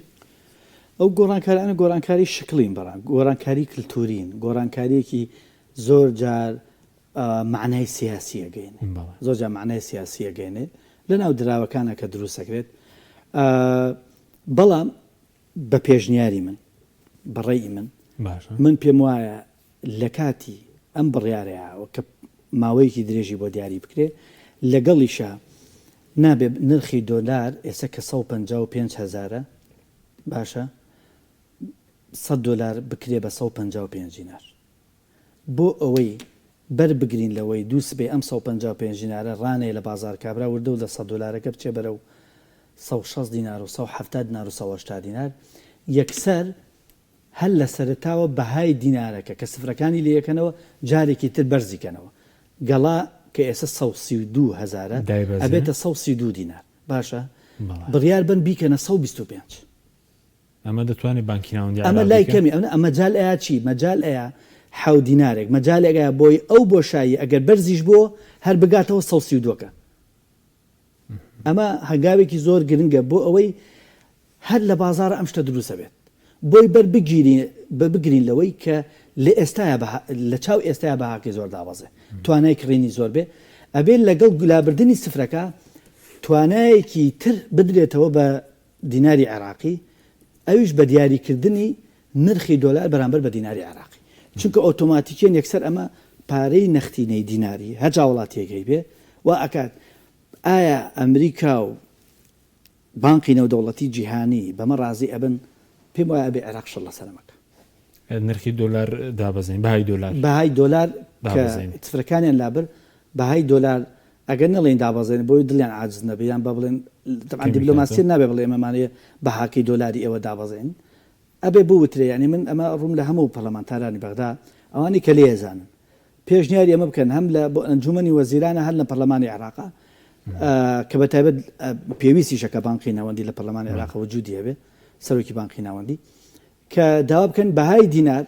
ئەو گۆڕانکارانە گۆڕانکاری شکلین بەڕان گۆڕانکاری کللتورین گۆڕانکاریەکی زۆر جار معنای سیاسی ئەگەینێ زۆر جار معنای سیاسی ئەگەینێ لە ناو دراوەکانە کە دروستەکرێت بەڵام بە پێشنیاری من بەڕێی من پێم وایە لە کاتی ئەم بڕیارەیەوە کە ماوەیەکی درێژی بۆ دیاری بکرێ لەگەڵیشە نابێ نرخی دۆلار ئێستا کە 155,000 باشە 100 دلار بکرێ بە 155 دینار بۆ ئەوەی بەربگرین لەوەی دووسبێ ئەم 155 دینارە ڕانەیە لە بازار کابرا وردە و لە 100 دلارەکە بچێ بەرە و 160 دینار و 170 دینار و 180 دینار یەکسەر هەل لە سەرتاوە بەهای دینارەکە کە سفرەکانی لەکەنەوە جارێکی تر بەرزیکەنەوە گەڵا کە ئێستا 132,000 ئەبێتە 132 دینار باشە بڕیار بن بیکەنە 125 ئەمە دەتوانێت بانکی ناوەندی ئەمە لای کەمی ئەمە مەجال ئەیە چی مەجال ئەیە حەو دینارێک مەجالێکە بۆی ئەو بۆشایی ئەگەر بەرزیش بۆ هەر بگاتەوە 132. ئەمە هەنگاوێکی زۆر گرنگە بۆ ئەوەی هەر لە بازارە ئەم شتە دروستە بێت بۆی بگرین لەوەی کە لە ئێستاە لە چاو ئێستاە بەهاکی زۆر دابەزێ توانای کڕینی زۆر بێ ئەبێت لەگەڵ گولابردننی سفرەکە توانایەکی تر بدرێتەوە بە دیناری عێراقی ئەویش بە دیاریکردنی نرخی دۆلار بەرامبەر بە دیناری عێراقی چونکە ئۆتۆماتیکیان یەکسەر ئەمە پارەی نەختینەی دیناری هەرجا وڵاتیەکەی بێ و ئەکات ئایا ئەمریکا و بانقی نێودەوڵەتی جیهانی بەمە ڕازی ئەبن پێم وایە بێ عێراق شڵ لە سەرمەکە نرخی دۆلار دابەزین بەهای دۆلار کە سفرەکانیان لابر بەهای دۆلار ئەگەر نەڵێن دابەزێن بۆی دڵیان عاجز نەبیان بە بڵێن دیبلۆماسی نابێ بڵێ ئەمەمانەیە بەهاکی دۆلاری ئێوە دابەزێن ئەبێ بوو وترێ ینی من ئەمە ڕوم لە هەموو پەرلەمانتارانی بەغدا ئەوانی کە لێزانن پێشنیاری ئەمە بکەن هەم لە بۆ ئەنجومەنی وەزیرانە هەر لە پەرلەمانی عێراقا کە بەتایبەت پێویستی شەکە بانقی ناوەندی لە پەرلەمانی عێراق وجودی هەبێ سەرۆکی بانقی ناوەندی کە داوا بکەن بەهای دینار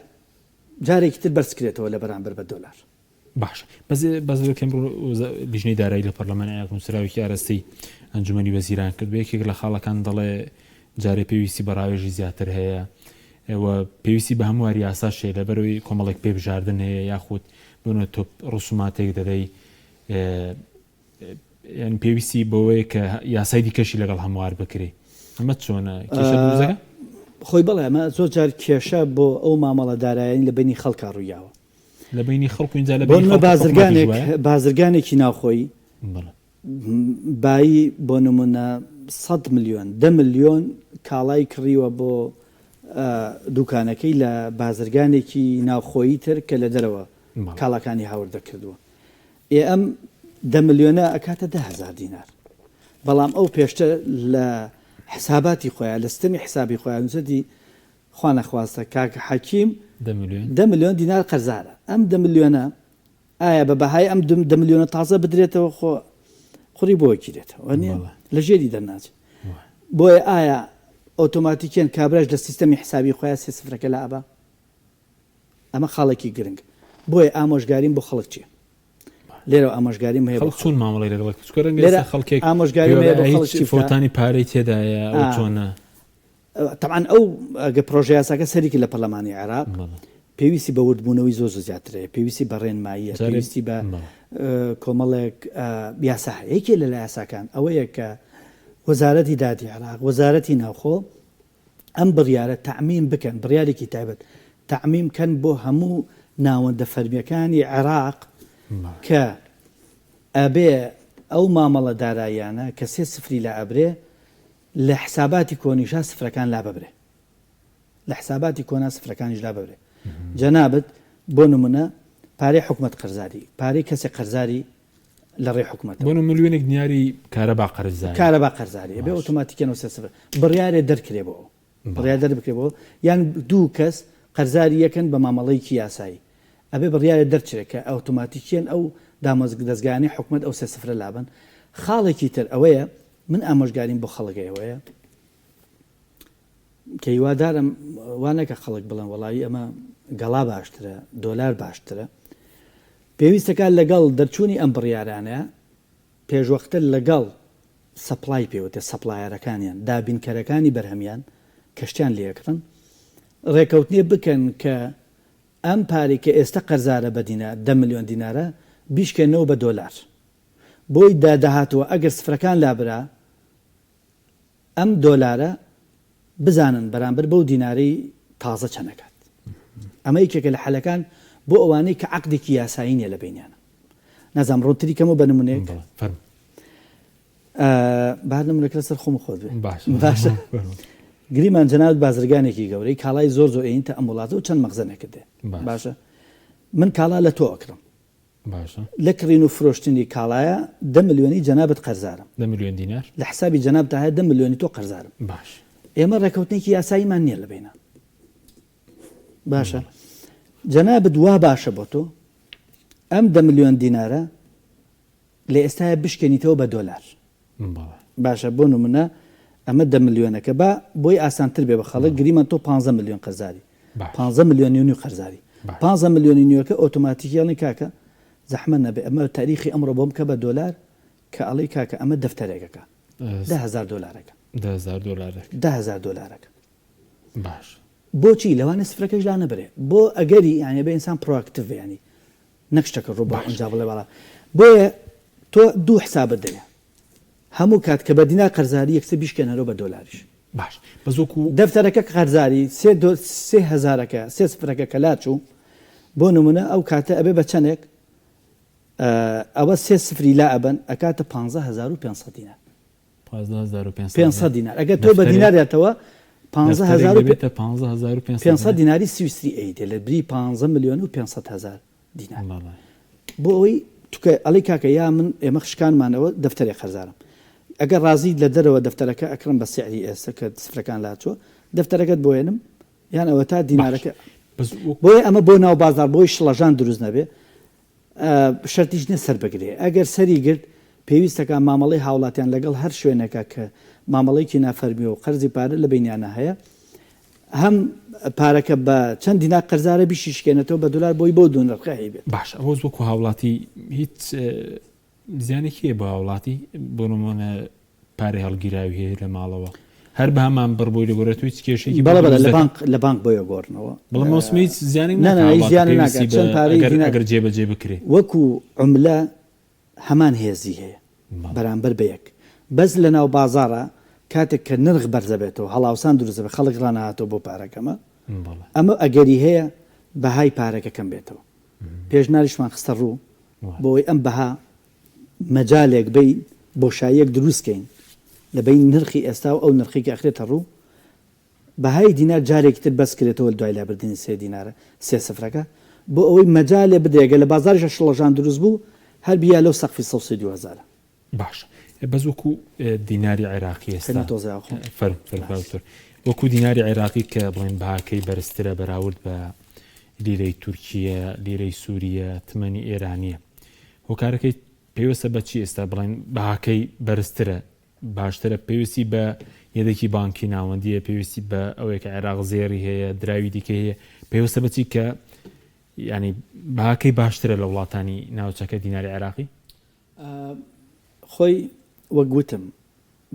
جارێکی تر بەرزکرێتەوە لە بەرامبەر بە دۆلار. باش بەس کەم لیژنەی دارایی لە پەرلەمانی عێراق نووسراوێکی ئارەستی ئەنجومەنی وەزیران کرد بەیەکێک لە خاڵەکان دەڵێ جارێ پێویستی بە ڕاوێژی زیاتر هەیە پێویستی بە هەموو یاسا شێ لە بەرەوەی کۆمەڵێک پێبژاردن هەیە یاخود بنە تۆ ڕسوماتێک دەدەی یان پێویستی بەوەیە کە یاسای دیکەشی لەگەڵ هەموار بکرێ ئەمە چۆنە کێشە خۆی بەڵێ ئەمە زۆر جار کێشە بۆ ئەو مامەڵە دارایانی لە بینی خەڵکا ڕوویاوە لە بینی خەڵک اینجا لە بازرگانێکی ناوخۆی بایی بۆ نمونە 100 ملیۆن 10 ملیۆن کاڵای کڕیوە بۆ دوکانەکەی لە بازرگانێکی ناوخۆیی تر کە لە دەرەوە کاڵەکانی هاوردە کردووە ئەم 10 ملیۆنە ئەکاتە 10,000 دینار بەڵام ئەو پێشتە لە حساباتی خۆیان لە ستەمی حسابی خۆیان نووسەتی خوا نەخواستە کاکە حەکیم 10 ملیۆن دینار قەرزارە ئەم 10 ملیۆنە ئایا بە بەهای ئەم 10 ملیۆنە تازە بدرێتەوە خوڕی بۆ گیرێتەوە لە ژێری دەرناچێت بۆیە ئایا ئۆتۆماتیکیان کابراش لە سیستەمی حسابی خۆیان سێ سفرەکە لە ئابا ئەمە خاڵێکی گرنگ بۆیە ئامۆژگاریم بۆ خەڵک چییە لێرە ئامۆژگاریم هەیە چون مامەڵی لەگەڵ خەڵکێک ئامۆژگاری فۆتانی پارەی تێدایە ئەو چۆنە طبعا ئەو ئەگە پرۆژه یاساکە سەرێکی لە پەرلەمانی عێراق پێویستی بە وردبوونەوەی زۆر زیاترەیە پێویستی بە ڕێنماییە پێویستی بە کۆمەڵێک یاسا یەکێ لە یاساکان ئەوەیە کە وەزارەتی دادی عێراق وەزارەتی ناوخۆ ئەم بڕیارە تەعمیم بکەن بڕیارێکی تایبەت تەعمیم کەن بۆ هەموو ناوەندە فەرمیەکانی عێراق کە ئەبێ ئەو مامەڵە داراییانە کە 3 سفری لە ئەبرێ لە حساباتی کۆنیشا سفرەکان لا ببرێ لە حساباتی کۆنا سفرەکانیش لا ببرێ جەنابەت بۆ نمونە پارەی حکومەت قەرزاری پارەی کەسێک قەرزاری لە ڕێ حکومەت بۆ ملیۆنێک دیاری کارەبا قەرزاری بێ ئۆتۆماتیکیان و سفر بڕیارێ دەرکرێ بۆ بڕیار دەربکرێ بۆ یان دوو کەس قەرزاری یەکەن بە مامەڵەیەکی یاسایی ئەبێ بڕیارێ دەرچێت کە ئۆتۆماتیکیان ئەو دەستگانی حکومەت ئەو سێ سفرە لابن خاڵێکی تر ئەوەیە من ئامۆژگاریم بۆ خەڵگەیەوەیە کە هیوادارم وانەکە خەڵک بڵێن وەڵایی ئەمە گەڵا باشترە دۆلار باشترە پێویستەکە لەگەڵ دەرچوونی ئەم بڕیارانەیە پێشوەختە لەگەڵ سەپلای پێوتێ سەپلایەرەکانیان دابینکەرەکانی بەرهەمیان کەشتیان لێکردن ڕێکەوتنێ بکەن کە ئەم پارێک کە ئێستا قەرزارە بە 10 ملیۆن دینارە بیشکێنەوە بە دۆلار بۆی دادەهاتوە ئەگەر سفرەکان لابرا ئەم دۆلارە بزانن بەرامبەر بەو دینارەی تازە چەنەکات ئەمە یەکێکە لە حەلەکان بۆ ئەوانەی کە عەقدێکی یاسایی نیە لە بینیانە نازانم ڕۆنتری کەمەوە بە نمونەیەک با نمونەکە لەسەر خۆم خۆت بێ باشە گریمان جەنابەت بازرگانێکی گەورەی کاڵای زۆر ئەین تا ئەم وڵاتە و چەند مەخزنێکت دێ باشە من کاڵا لە تۆ ئەکڕم لە کڕین و فرۆشتنی کاڵایە 10 ملیۆنی جەنابەت قەرزارم 10 ملیۆن دینار لە حسابی جەنابەت هەیە 10 ملیۆنی تۆ قەرزارم باش ئێمە ڕێکەوتنێکی یاساییمان نییە لە بینە باشە جەنابەت وا باشە بۆ تۆ ئەم 10 ملیۆن دینارە لە ئێستاە بشکێنیتەوە بە دۆلار باشە بۆ نمونە ئەمە 10 ملیۆنەکە با بۆی ئاسانتر بێ بە خەڵک گریمان تۆ 15 ملیۆن قەرزاری 15 ملیۆنی قەرزاری باش. 15 ملیۆنی نیوەکە ئۆتۆماتیکیڵی کاکە زەحمە نەبێ ئەمە تاریخی ئەمڕۆ بۆم کە بە دۆلار کە ئەڵی کاکە ئەمە دەفتەرێکەکە $10,000 $10,000 باش بۆچی لەوانە سفرەکەش لا نەبرێ بۆ ئەگەری یانە بە ئینسان پرۆکتیڤ ینی نەکشتەکە ڕۆ بە ئەنجا بڵێ باڵا بۆیە تۆ دوو حسابت دەیە هەموو کات کە بە دینا قەرزاری یەکسە بیشکێنەرەوە بە دۆلاریش باش بەزۆکو دەفتەرەکە قەرزاری 3,000ەکە 3 سفرەکە کە لاچوو بۆ نمونە ئەو کاتە ئەبێ بە چەندێک ئەوە 3 سفری لا ئەبن ئەکاتە 15,500 دینار 15,500 دینار ئەگەر تۆ بە دینارێتەوە 15,500 دیناری سویسری ئەیدێ لە بری 15,500,000 دینار بۆ ئەوەی توکە ئەڵی کاکە یا من ئێمە خشکانمانەوە دەفتەرێک خەرزارم ئەگەر ڕازی لە دەرەوە دەفتەرەکە ئەکرم بە سعری ئێستا کە سفرەکان لاچوە دەفتەرەکەت بۆێنم یان ئەوە تا دینارەکە بۆیە ئەمە بۆ ناو بازار بۆی شڵەژان دروست نەبێ شەرتیش نە سەر بگرێ ئەگەر سەری گرت پێویستەکە مامەڵی هاوڵاتیان لەگەڵ هەر شوێنەکە کە مامەڵێکی نافەرمیەوە و قەرزی پارە لە بینیانە هەیە هەم پارەکە بە چەند دینا قەرزارە بیشیشکێنێتەوە بە دلار بۆی بۆ دوونەرخە هەیبێت باش ئەوە وەکو هاوڵاتی هیچ زیانێکیە بە هاوڵاتی بۆ نمونە پارەی هەڵگیراوی هەیە لە ماڵەوە هەر بە هەمان بڕبووی لە گۆرە توی کێشێکی لە بانک بۆیە گۆڕنەوە بڵێ مۆسمی زیانی ئەگەر جێبەجێ بکرێ وەکو عملە هەمان هێزی هەیە بەرامبەر بەیەک بەس لە ناو بازارە کاتێک کە نرخ بەرزەبێتەوە هەڵاوسان دروست بە خەڵک ڕانەهاتەوە بۆ پارەکەمە ئەمە ئەگەری هەیە بەهای پارەکە کەم بێتەوە پێشناریشمان خستە ڕوو بۆی ئەم بەها مەجالێک بین بۆشاییەک دروستکەین لە بین نرخی ئێستا و ئەو نرخی کە ئەخرێتە ڕوو بەهای دینار جارێکی تر بەس کرێتەوە دوای لابردنی 3 دینارە 3 سفرەکە بۆ ئەوەی مەجالێ بدرێگە لە بازاریشە شڵەژان دروست بوو هەر بیا لەو سەقفی 132,000 باش بەس وەکو دیناری عێراقی ئێستا وەکو دیناری عێراقی کە بڵێن بەهاکەی بەرزترە بەراورد بە لیرەی تورکیە لیرەی سووریە تمەنی ئێرانیە هۆکارەکەی پێویستە بە چی ئێستا بڵێن بەهاکەی بەرزترە باشترە پێویستی بە یەدەکی بانکی ناوەندیە پێویستی بە ئەوەیە کە عێراق زێری هەیە دراوی دیکە هەیە پێویستە بەچی کە ینی بەهاکەی باشترە لە وڵاتانی ناوچەکە دیناری عێراقی خۆی وەگوتم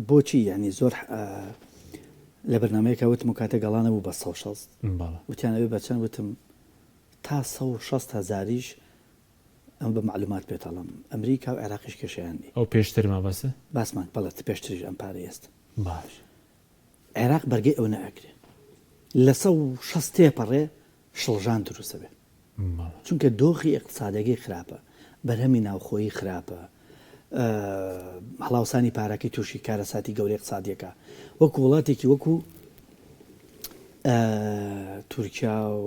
بۆچی ینی زۆر لە بەرنمەیەکە وتم و کاتە گەڵانە بوو بە 160 وتیانەوێ بە چەند وتم تا 160,000 ئەم بە معلومات پێتەڵم ئەمریکا و عێراقیش کێشیانی ئەو پێشترمە بەسە باسمان بەڵێت پێشتریش ئەم پارەی ئێستا باش عێراق بەرگەی ئەو نەئەگرێ لە 160 تێپەڕێ شڵژان دروستە بێ چونکە دۆخی اقتصادەکەی خراپە بەرهەمی ناوخۆیی خراپە هەڵاوسانی پارەکەی تووشی کارەساتی گەورەی اقتصادیەکە وەکو وڵاتێکی وەکو تورکیا و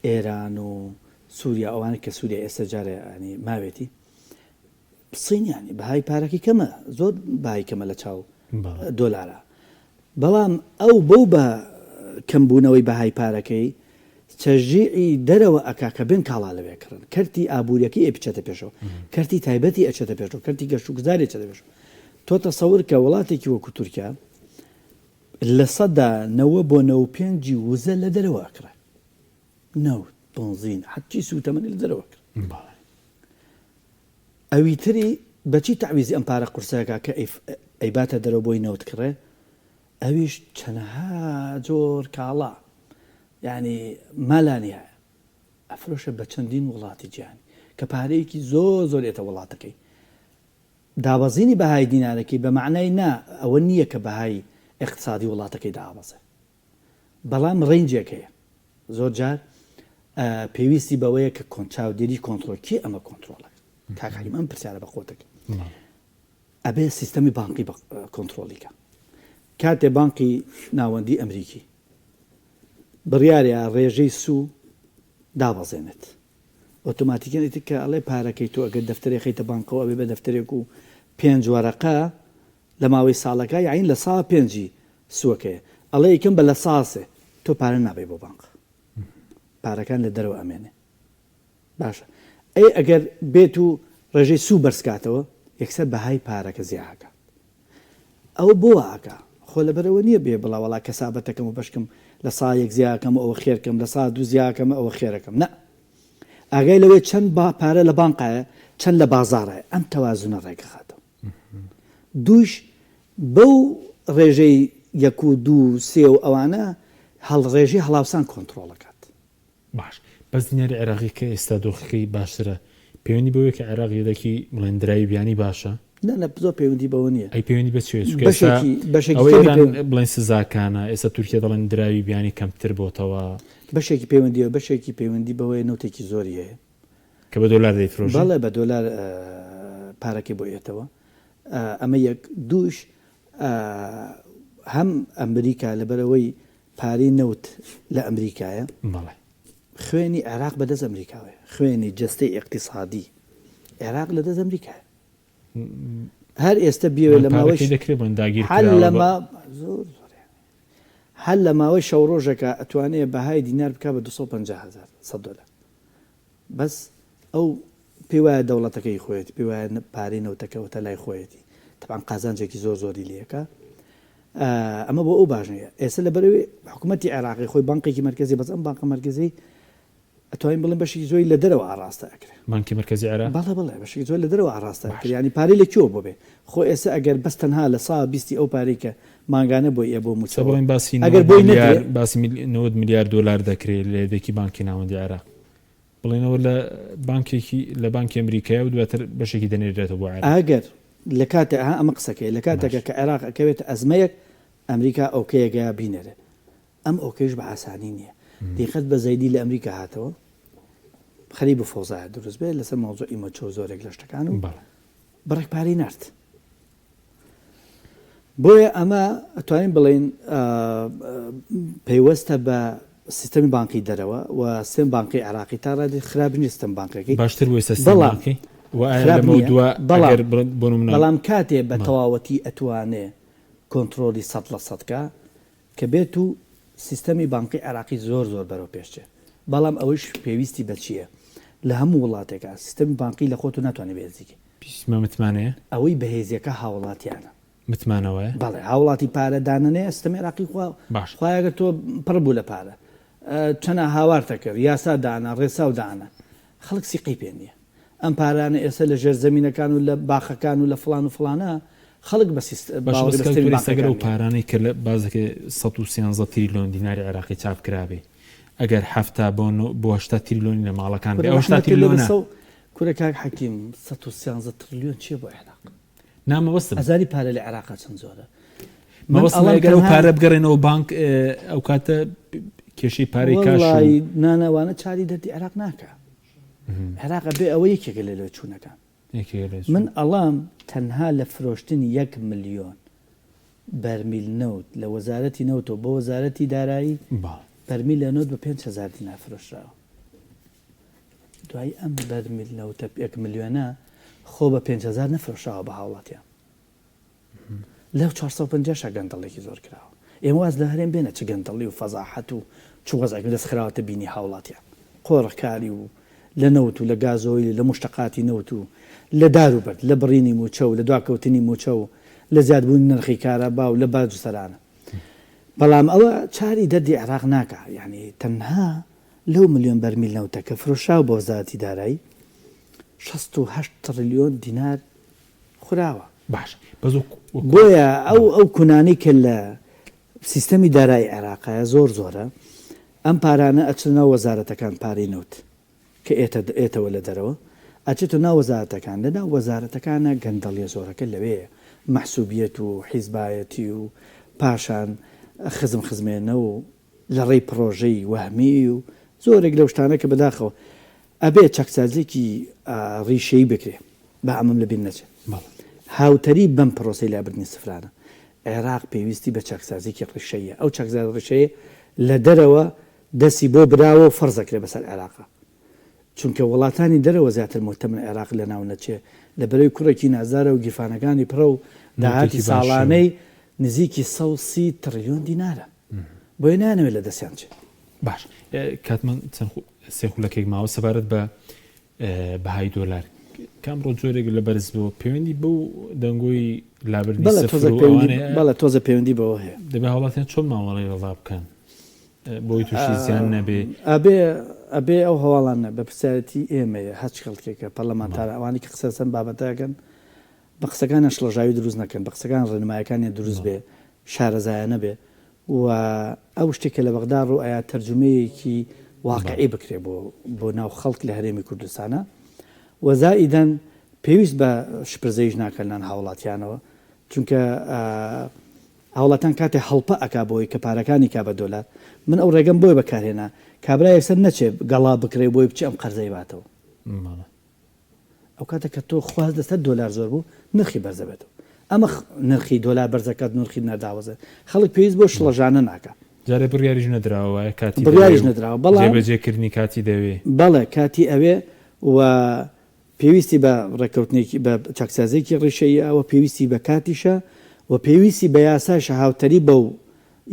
ئێران و سووریا ئەوانە کە سووریا ئێستا جارێ ینی ماوێتی سینیانی بەهای پارەکەی کەمە زۆر بەهای کەمە لە چاو دۆلارە بەڵام ئەو بەو بە کەمبوونەوەی بەهای پارەکەی چەژیعی دەرەوە ئەکاکە بن کاڵا لەوێکردن کەرتی ئابوووریەکەی ئەپچێتە پێشەوە کەرتی تایبەتی ئەچێتە پێشەوە کەرتی گەشت و گوزاری ئەچێتە پێشەوە تۆ تەسەور کە وڵاتێکی وەکو تورکیا لە 95 وزە لە دەرەوە ئەکرا نەوت بنزین حەچی سوتەمەنی لە دەرەوە کرد ئەوی تری بەچی تعویزی ئەم پارە قورسەکە کە ئەیباتە دەرەوە بۆی نەوت کڕێ ئەویش چەنەها جۆر کاڵا یعنی مالانی هەیە ئەفرۆشە بە چەندین وڵاتی جیهانی کە پارەیەکی زۆر زۆرێتە وڵاتەکەی دابەزینی بەهای دینارەکەی بە معنای نا ئەوە نییە کە بەهای اقتصادی وڵاتەکەی دابەزێ بەڵام ڕێنجێک هەیە زۆر جار پێویستی بەوەیە کە چاودێری کۆنتڕۆلکی ئەمە کۆنتڕۆڵە کاکەیم ئەم پرسیارە بە خۆتەکە ئەبێ سیستەمی بانقی کۆنتڕۆلیکە کاتێ بانقی ناوەندی ئەمریکی بڕیارە ڕێژەی سوو دابەزێنێت ئۆتۆماتیکێتی کە ئەڵێ پارەکەی تۆ ئەگەر دەفتەرێک خەیتە بانکەوە ئەبێ بە دەفتەرێک و 5 وەرەقە لە ماوەی ساڵەکە یاین لە ساڵ 5 سووەکەیە ئەڵێ یکەم بە لە ساسێ تۆ پارە نابێ بۆ بانک پارەکان لە دەرەوە ئەمێنێ باشە ئەی ئەگەر بێت و ڕێژەی سوو بەرزکاتەوە یەکسەر بەهای پارەکە زیاکە ئەو بۆ ئاکە خۆ لەبەرەوە نییە بێ بڵا وڵا کەسابەتەکەم و بەشکم لە سایەک زیاکەم ئەوە خێرکەم لە سا دوو زیاکەم ئەوە خێرەکەم نە ئاگای لەوەی چەند پارە لە بانقایە چەند لە بازارە ئەم تەوازونە ڕێگەخاتەوە دووش بەو ڕێژەی 1 و 2 3 و ئەوانە هەڵڕێژی هەڵاوسان کۆنتترۆڵەکات باش بەس دییناری عێراقی کە ئێستا دۆخەکەی باشترە پەیوەندی بەوەی کە عێراق یەدەکی بڵێندرایی بیانی باشە نە زۆر پەیوەندی بەوە نییە ئەی پەیوەندی بەچێت بڵێن سزاکانە ئێستا تورکیا دەڵێن دراوی بیانی کەمتر بۆتەوە بەشێکی پەیوەندیەوە بەشێکی پەیوەندی بەوەی نوتێکی زۆری هەیە کە بە دۆلار دەیفرۆژ بەڵێ بە دۆلار پارەکەی بۆ ئێتەوە ئەمە یەک دووش هەم ئەمریکا لەبەرەوەی پارەی نەوت لە ئەمریکایە بەڵێ خوێنی عێراق بەدەست ئەمریکاوەیە خوێنی جەستەی اقتصادی عێراق لە دەست ئەمریکایە هەر ئێستا بیوێ لە ماوەی دەکرێت بۆ داگیر هەل لە ماوەی شەو ڕۆژەکە ئەتوانێت بەهای دینار بکە بە 250,000 $100 بەس ئەو پێی وایە دەوڵەتەکەی خۆیەتی پێی وایە پارەی نەوتەکەوتە لای خۆیەتی تەبعاً قازانجێکی زۆری لێەکە ئەمە بۆ ئەو باش نیە ئێستا لەبەرەوەی حکوومەتی عێراقی خۆی بانقێکی مرکزی بەس ئەم بانقە مرکزی ئەتوانین بڵێن بەشی زۆری لە دەرەوە ئاڕاستە ئەکرێت بانکی مرکزی عێراق بەڵێ بەشی زۆر لە دەرەوە ئاڕاستە ئەکرێت ینی پارەی لەکوێوە بۆ بێ خۆ ئێستا ئەگەر بەس تەنها لە سا 20 ئەو پارەی کە ماگانە بۆی ئە بۆ موچە بڵێن باسی ئەگەر بۆی باسی 90 میلیارد دلار دەکرێت لە یەدێکی بانکی ناوەندی عێراق بڵێنەوە لە بانکێکی لە بانکی ئەمریکایە و دواتر بەشێکی دەنێرێتەوە بۆ عێراق ئەگەر لە کاتە ئەمە قسەکەی لە کاتێکە کە عێراق ئەکەوێتە ئەزمەیەک ئەمریکا ئۆکەیەگە بینێرە ئەم ئۆکەش بە ئاسانی نییە دیقەت بە زەیدی لە ئەمریکا هاتەوە خەری بە فۆزایە دروست بێت لەسەر مۆزۆ ئیمەچۆ زۆرێک لە شتەکان و بڕێک پارەی نرد بۆیە ئەمە ئەتوانین بڵێن پەیوەستە بە سیستەمی بانکی دەرەوە و سیستم بانکی عێراقی تا ڕادی خراپ نیە سیستم بانکەکەی باشتر بۆی سیستم بانکی بەڵام کاتێ بە تەواوەتی ئەتوانێ کۆنتترۆلی 100% کە بێت و سیستەمی بانکی عێراقی زۆر بەرەو پێشچێ بەڵام ئەوش پێویستی بە چییە لە هەموو وڵاتێکە سیستەمی بانکی لە خۆت و ناتوانێت بێزیکی پیسمە متمانەیە ئەوەی بەهێزیەکە هاوڵاتیانە متمانەوەە بەڵێ هاوڵاتی پارەدانەنێ سیستەمی عێراقی خوایەگە تۆ پڕ بوو لە پارە چەنە هاوارتە کرد یاسا دانا ڕێسا و دانا خەڵک سیقی پێ نییە ئەم پارانە ئێستا لە ژێر زەمینەکان و لە باخەکان و لە فلان و فلانە خەڵک بەسەگەر و پارانەی کە لە بازەکە 113 تریلیۆن دیناری عێراقی چاپ کرابێ ئەگەر هەفتا بۆ 8 تریلیۆنی لە ماڵەکان کورە کاک حەکیم 113 تریلیۆن چیە بۆ عێراق نامەوەستم ئەزاری پارە لە عێراق چەند زۆرە مەوەستەگەر و پارە بگەڕێنەوە بانک ئەو کاتە کێشەی پارەی کاش نانەوانە چاری دەردی عێراق ناکە عێراق بێ ئەوە یەکێکە لە لێ چوونەکان من ئەڵام تەنها لە فرۆشتنی 1 ملیۆن بەرمیل نەوت لە وەزارەتی نەوتەوە بۆ وەزارەتی دارایی بەرمیل لە نۆت بە 5,000 دینار فرۆشراوە دوای ئەم بەرمیل نەوتە 1 ملیۆنە خۆ بە 5,000 نەفرۆشراوە بە هاوڵاتیان لەو 450 گەندەڵێکی زۆر کراوە ئێمە واز لە هەرێم بێنە چ گەندەڵی و فەزاحەت و چ وەزایك دەستخراوەتە بینی هاوڵاتیان قۆڕەکاری و لە نەوت و لە گازۆیل لە مشتقاتی نەوت و لە داروبەر لە بڕینی موچە و لە دواکەوتنی موچە و لە زیادبوونی نرخی کارەبا و لە باج و سەرانە بەڵام ئەوە چاری دەردی عێراق ناکە یعنی تەنها لەو ملیۆن بەرمیل نەوتە کە فرۆشراوە بۆ وەزارەتی دارایی 68 تریلیۆن دینار خوراوە باش بۆیە ئەو کونانی کە لە سیستەمی دارایی عێراقایە زۆرە ئەم پارانە ئەچنەوە وەزارەتەکان پارەی نەوت کە ئێتەوە لە دەرەوە ئەچێتە ناو وەزارەتەکان لەناو وەزارەتەکانە گەندەڵیە زۆرەکە لەوەیە مەحسوبیەت و حیزبایەتی و پاشان خزمێنە و لە ڕێی پرۆژەی وەهمی و زۆرێک لەو شتانە کە بەداخەوە ئەبێ چەکسازێکی ڕیشەی بکرێ بە ئەمەم لە بین نەچێت هاوتەری بەم پرۆسی لابردنی سفرانە عێراق پێویستی بە چەکسازێکی ڕیشەیە ئەو چەکساز ڕیشەیە لە دەرەوە دەستی بۆ براوە و فەرزەکرێ بەسەر عێراقا چونکە وڵاتانی دەرەوە زیاتر متەمن عێراق لە ناو نەچێ لە بەرەوەی کوڕێکی نازارە و گیرفانەکانی پڕە و داهاتی ساڵانەی نزیکی 130 تریلیۆن دینارە بۆیە نانەوێت لە دەستیان چێت باش کاتمان سێ خولەکێک ماوە سەبارەت بە بەهای دۆلار کامڕۆ جۆرێک لە بەرز بوو پەیوەندی بەو دەنگۆی لابردنی بەڵێ سەفر تۆزە و پەیوەندی ئەوانەیە بەڵێ تۆزە پەیوەندی بەوە هەیە دەبێ هەوڵاتیان چۆن مامەڵەی وەڵا بکەن بۆی تووشی زیان نەبێ ئەبێ ئەو هەواڵانە بە پرسیارەتی ئێمەیە هەچ خەڵکێکە پەرلەمانتارە ئەوانی کە قسەسەن بابەتەکەن بە قسەکانە شڵەژاوی دروست نەکەن بە قسەکان ڕێنمایەکانی دروست بێ شارەزایە نەبێ و ئەو شتێکە لە بەغدا ڕوو ئایا تەرجمەیەکی واقعی بکرێ بۆ ناو خەڵک لە هەرێمی کوردستانە وەزائیدەن پێویست بە شپرزەیش ناکەنان هاوڵاتیانەوە چونکە هاوڵاتیان کاتێ هەڵپە ئەکا بۆی کە پارەکانی کا بە دۆلار من ئەو ڕێگەم بۆی بەکارهێنا کابرای سەر نەچێ گەڵا بکرێ بۆی بچێ ئەم قەرزەی باتەوە ئەو کاتە کە تۆ خواست دەستە دۆلار زۆر بوو نرخی بەرزە بێتەوە ئەمە نرخی دۆلار بەرزەکەات نرخی نەرداوەزە خەڵک پێویست بۆ شڵەژانە ناکە جارێ بڕیاریش نەدراوە کاتی بڕیاریش نەدراوە بەڵام جێبەجێکردنی کاتی دەوێ بەڵێ کاتی ئەوێ و پێویستی بە ڕێککەوتنێکی بە چاکسازێکی ڕێشەیە ئەوە پێویستی بە کاتیشە و پێویستی بە یاساشە هاوتەری بەو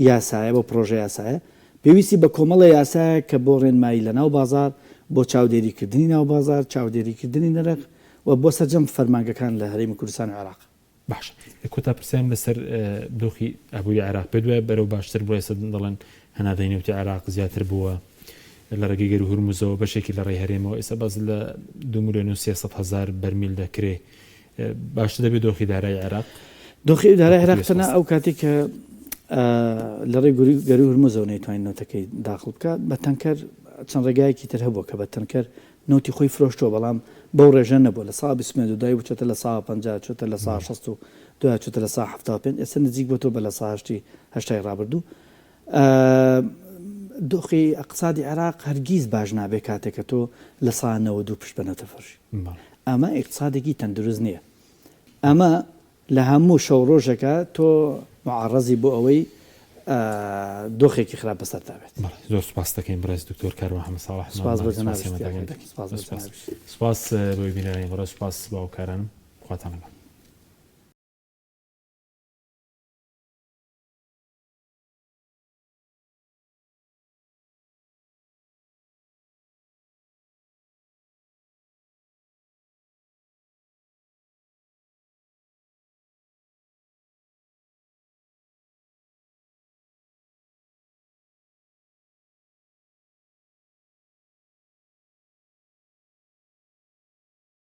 یاسایە بۆ پرۆژه یاسایە پێویستی بە کۆمەڵە یاسایە کە بۆ ڕێنمایی لە ناو بازار بۆ چاودێریکردنی ناو بازار چاودێریکردنی نرخ و بۆ سەرجەم فەرمانگەکان لە هەرێمی کوردستان عێراق باش کۆتا پرسیام لەسەر دۆخی ئەبووری عێراق پێ دوای بەرەو باشتر بۆ ئێستا دەڵێن هەنادەی نێوتی عێراق زیاتر بووە لە ڕێگەی گەر و هورموزەوە بەشێکی لە ڕێی هەرێمەوە ئێستا باز لە 2,300,000 بەرمیل دەکرێ باشتر دەبێت دۆخی دارای عێراق دۆخی دارای عێراق تەنها ئەو کاتێک کە لە ڕێی گەری و هورموزەوە نەیتوانین نۆتەکەی داخڵ بکات بە تەنکەر چەند ڕێگایەکی تر هەبووە کە بە تەنکەر نوتی خۆی فرۆشتەوە بەڵام بەو ڕێژە نەبوو لە سا 22 بچێتە لە سا 50 چۆتە لە سا 62 چۆتە لە سا 75 ئێستا نزیک بۆ تۆ بە لە سا 8 ڕابردوو دۆخی ئەقتصادی عێراق هەرگیز باش نابێت کاتێککە تۆ لە سا 92 پشت بنەتە فەرشی ئەمە ئیقتصادێکی تەندروست نییە ئەمە لە هەموو شەو ڕۆژەکە تۆ معڕەزی بۆ ئەوەی دۆخێکی خراپ بەسەرتا بێت زۆر سپاس دەکەین بەڕێز دکتۆر کاروان محەممەد ساڵح سپاس بۆی بینەرانی بەڕێز سپاس باوکارانم خواتان لەگەڵ